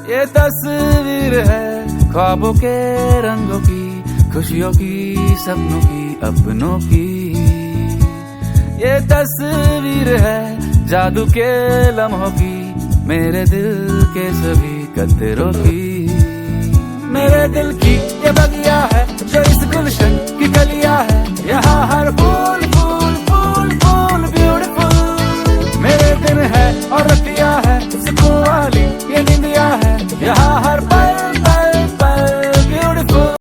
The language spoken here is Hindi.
ये तस्वीर है ख्वाबों के रंगों की, खुशियों की, सपनों की, अपनों की। ये तस्वीर है जादू के लम्हों की, मेरे दिल के सभी कतरों की। मेरे दिल की ये बगिया